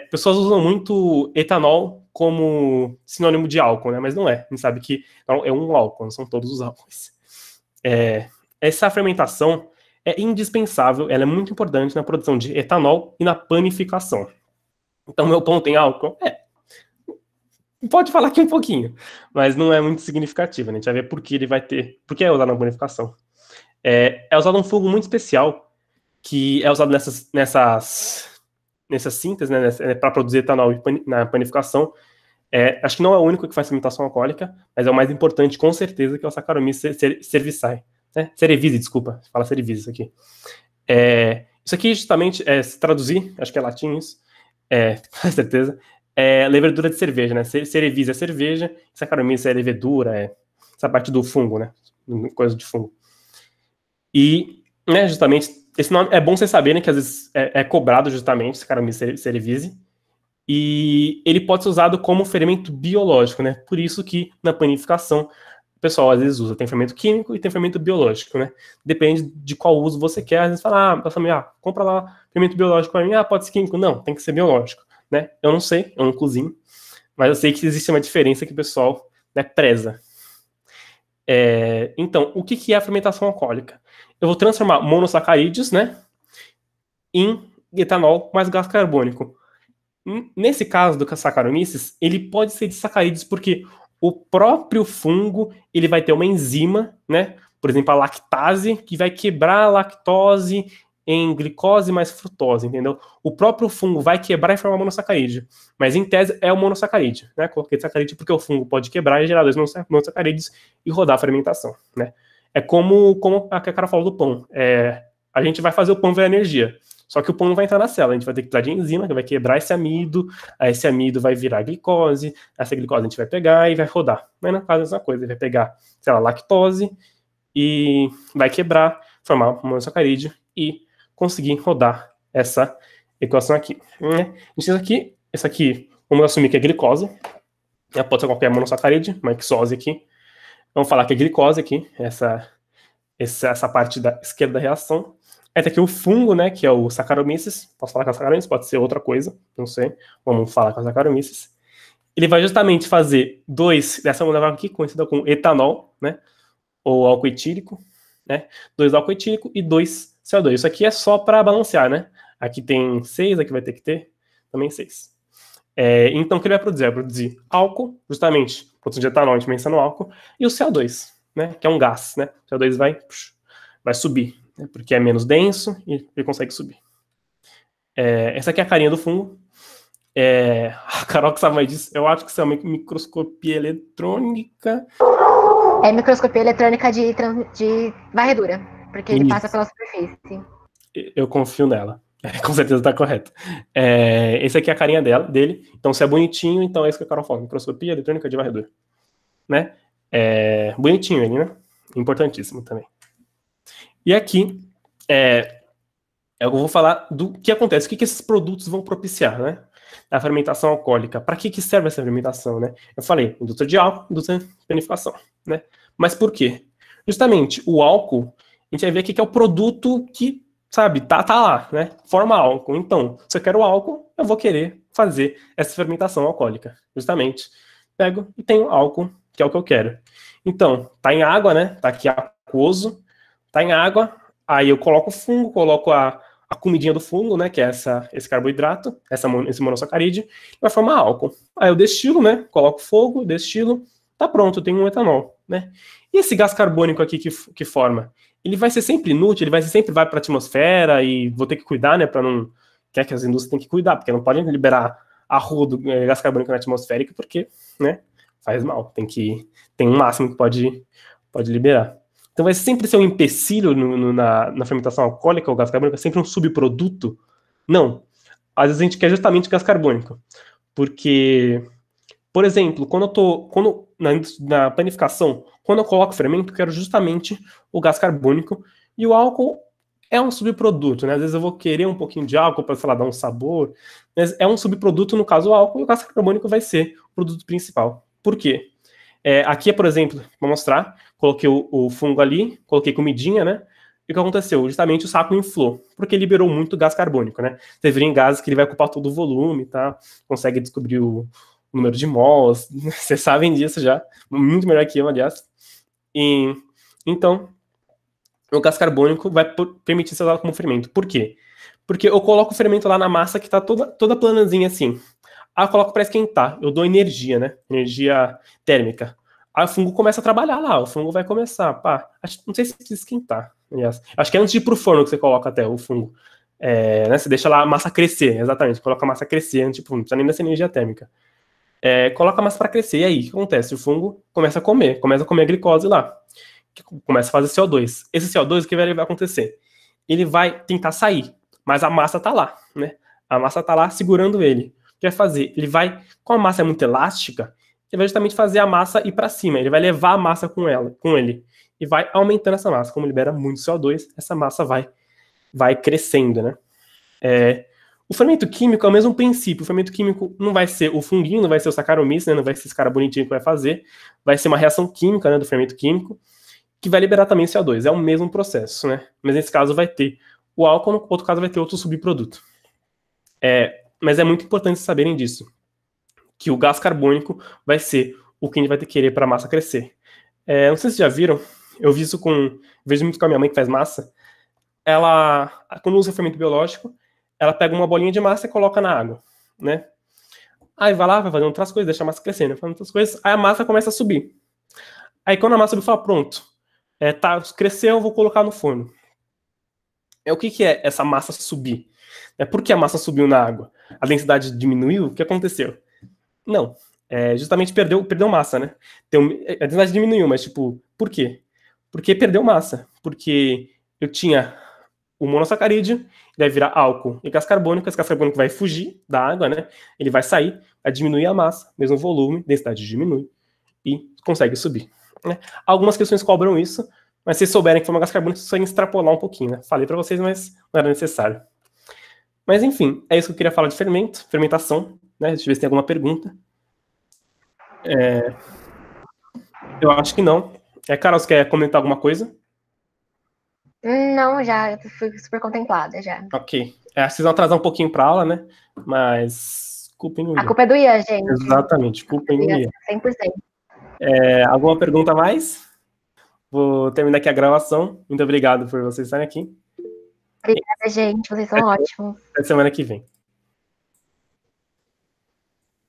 Pessoas usam muito etanol como sinônimo de álcool, né? Mas não é. A gente sabe que é um álcool, não são todos os álcoois. Essa fermentação é indispensável, ela é muito importante na produção de etanol e na panificação. Então, meu pão tem álcool? Pode falar aqui um pouquinho, mas não é muito significativo, né? A gente vai ver por que ele vai ter, por que é usado na panificação. É usado um fungo muito especial, que é usado nessas sínteses, né, para produzir etanol na panificação. Acho que não é o único que faz fermentação alcoólica, mas é o mais importante, com certeza, que é o Saccharomyces cerevisiae. Cerevisiae, desculpa, fala Cerevisiae isso aqui. Isso aqui, justamente, se traduzir, acho que é latim isso, com certeza, levedura de cerveja, né? Cerevisiae é cerveja, Saccharomyces é levedura, essa parte do fungo, né? Coisa de fungo. E, né, justamente, esse nome é bom vocês saberem que às vezes é cobrado justamente, Saccharomyces cerevisiae, e ele pode ser usado como fermento biológico, né? Por isso que na panificação o pessoal às vezes usa, tem fermento químico e tem fermento biológico, né? Depende de qual uso você quer. Às vezes fala, compra lá fermento biológico para mim, pode ser químico. Não, tem que ser biológico, né? Eu não sei, eu não cozinho, mas eu sei que existe uma diferença que o pessoal, né, preza. Então, o que é a fermentação alcoólica? Eu vou transformar monossacarídeos, né, em etanol mais gás carbônico. Nesse caso do Saccharomyces, ele pode ser de sacarídeos porque o próprio fungo ele vai ter uma enzima, né, por exemplo, a lactase, que vai quebrar a lactose em glicose mais frutose, entendeu? O próprio fungo vai quebrar e formar monossacarídeo. Mas, em tese, é o monossacarídeo, né? Coloquei sacarídeo porque o fungo pode quebrar e gerar dois monossacarídeos e rodar a fermentação, né? É como a que a cara falou do pão. A gente vai fazer o pão virar energia. Só que o pão não vai entrar na célula. A gente vai ter que precisar de enzima, que vai quebrar esse amido. Aí esse amido vai virar glicose. Essa glicose a gente vai pegar e vai rodar. Mas, no caso, é a mesma coisa. Ele vai pegar, sei lá, lactose e vai quebrar, formar um monossacarídeo e conseguir rodar essa equação aqui. Esse aqui, vamos assumir que é glicose. Pode ser qualquer monossacarídeo, uma hexose aqui. Vamos falar que é glicose aqui, essa parte da esquerda da reação. Aí tá aqui o fungo, né, que é o Saccharomyces. Posso falar com a Saccharomyces? Pode ser outra coisa, não sei. Vamos falar com a Saccharomyces. Ele vai justamente fazer dessa molécula aqui, conhecida como etanol, né, ou álcool etílico, né, 2 álcool etílico e 2 CO2. Isso aqui é só para balancear, né? Aqui tem 6, aqui vai ter que ter também 6. Então, o que ele vai produzir? Vai produzir álcool, justamente, produção de etanol, a gente menciona o álcool, e o CO2, né? Que é um gás, né? O CO2 vai subir, né? Porque é menos denso e ele consegue subir. Essa aqui é a carinha do fungo. A Carol que sabe mais disso, eu acho que isso é uma microscopia eletrônica. É microscopia eletrônica de varredura, porque ele passa pela superfície. Eu confio nela. Com certeza tá correto. Esse aqui é a carinha dele. Então, se é bonitinho, então é isso que a Carol fala. Microscopia eletrônica de varredura. Né? Bonitinho ele, né? Importantíssimo também. E aqui, eu vou falar do que acontece. O que esses produtos vão propiciar, né? da fermentação alcoólica. Para que serve essa fermentação, né? Eu falei, indústria de álcool, indústria de panificação, né? Mas por quê? Justamente, o álcool, a gente vai ver aqui que é o produto que, sabe, tá lá, né? Forma álcool. Então, se eu quero álcool, eu vou querer fazer essa fermentação alcoólica. Justamente, pego e tenho álcool, que é o que eu quero. Então, tá em água, né? Tá aqui aquoso, tá em água, aí eu coloco o fungo, coloco a comidinha do fungo, né, que é esse carboidrato, esse monossacarídeo, vai formar álcool. Aí eu destilo, né, coloco fogo, destilo, tá pronto, eu tenho um etanol, né. E esse gás carbônico aqui que forma, ele vai ser sempre inútil, ele sempre vai para a atmosfera e vou ter que cuidar, né, para não... Quer que as indústrias têm que cuidar, porque não podem liberar a rodo gás carbônico na atmosfera, porque, né, faz mal, tem um máximo que pode liberar. Então vai sempre ser um empecilho na fermentação alcoólica, o gás carbônico é sempre um subproduto? Não. Às vezes a gente quer justamente gás carbônico. Porque, por exemplo, na panificação, quando eu coloco fermento, eu quero justamente o gás carbônico, e o álcool é um subproduto, né? Às vezes eu vou querer um pouquinho de álcool para, sei lá, dar um sabor, mas é um subproduto, no caso o álcool, e o gás carbônico vai ser o produto principal. Por quê? Aqui, por exemplo, vou mostrar, coloquei o fungo ali, coloquei comidinha, né? E o que aconteceu? Justamente o saco inflou, porque liberou muito gás carbônico, né? Você vê em gases que ele vai ocupar todo o volume, tá? Consegue descobrir o número de mols, vocês sabem disso já, muito melhor que eu, aliás. Então, o gás carbônico vai permitir ser usado como fermento. Por quê? Porque eu coloco o fermento lá na massa que tá toda planazinha assim. Aí eu coloco para esquentar, eu dou energia, né? Energia térmica. Aí o fungo começa a trabalhar lá, o fungo vai começar, não sei se precisa esquentar, aliás. Acho que é antes de ir pro forno que você coloca até o fungo. Né? Você deixa lá a massa crescer, exatamente, coloca a massa crescer, não precisa nem dessa energia térmica. Coloca a massa para crescer, e aí, o que acontece? O fungo começa a comer a glicose lá, que começa a fazer CO2. Esse CO2, o que vai acontecer? Ele vai tentar sair, mas a massa tá lá, né? A massa tá lá segurando ele. O que vai fazer? Ele vai, como a massa é muito elástica, ele vai justamente fazer a massa ir para cima, ele vai levar a massa com ele, e vai aumentando essa massa. Como libera muito CO2, essa massa vai crescendo, né? O fermento químico é o mesmo princípio. O fermento químico não vai ser o funguinho, não vai ser o Saccharomyces, né? Não vai ser esse cara bonitinho que vai fazer. Vai ser uma reação química, né, do fermento químico, que vai liberar também CO2. É o mesmo processo, né? Mas nesse caso vai ter o álcool, no outro caso vai ter outro subproduto. Mas é muito importante saberem disso, que o gás carbônico vai ser o que a gente vai ter que querer para a massa crescer. Não sei se vocês já viram, eu vejo muito com a minha mãe que faz massa. Ela, quando usa fermento biológico, ela pega uma bolinha de massa e coloca na água, né? Aí vai lá, vai fazendo outras coisas, deixa a massa crescendo, fazendo outras coisas, aí a massa começa a subir. Aí quando a massa subir, fala, pronto, cresceu, eu vou colocar no forno. O que é essa massa subir? Por que a massa subiu na água? A densidade diminuiu? O que aconteceu? Não, justamente perdeu massa, né? A densidade diminuiu, mas por quê? Porque perdeu massa, porque eu tinha o monossacarídeo, vai virar álcool e gás carbônico, esse gás carbônico vai fugir da água, né? Ele vai sair, vai diminuir a massa, mesmo volume, densidade diminui e consegue subir, né? Algumas questões cobram isso, mas se vocês souberem que foi um gás carbônico, vocês conseguem extrapolar um pouquinho, né? Falei para vocês, mas não era necessário. Mas enfim, é isso que eu queria falar de fermentação, né? Deixa eu ver se tem alguma pergunta. Eu acho que não. Carol, você quer comentar alguma coisa? Não, já fui super contemplada já. Ok. Vocês vão atrasar um pouquinho para a aula, né? Mas culpem o A culpa é do Ian, gente. Exatamente, culpem o Ian. 100%. Alguma pergunta a mais? Vou terminar aqui a gravação. Muito obrigado por vocês estarem aqui. Obrigada, gente. Vocês são ótimos. Até semana que vem.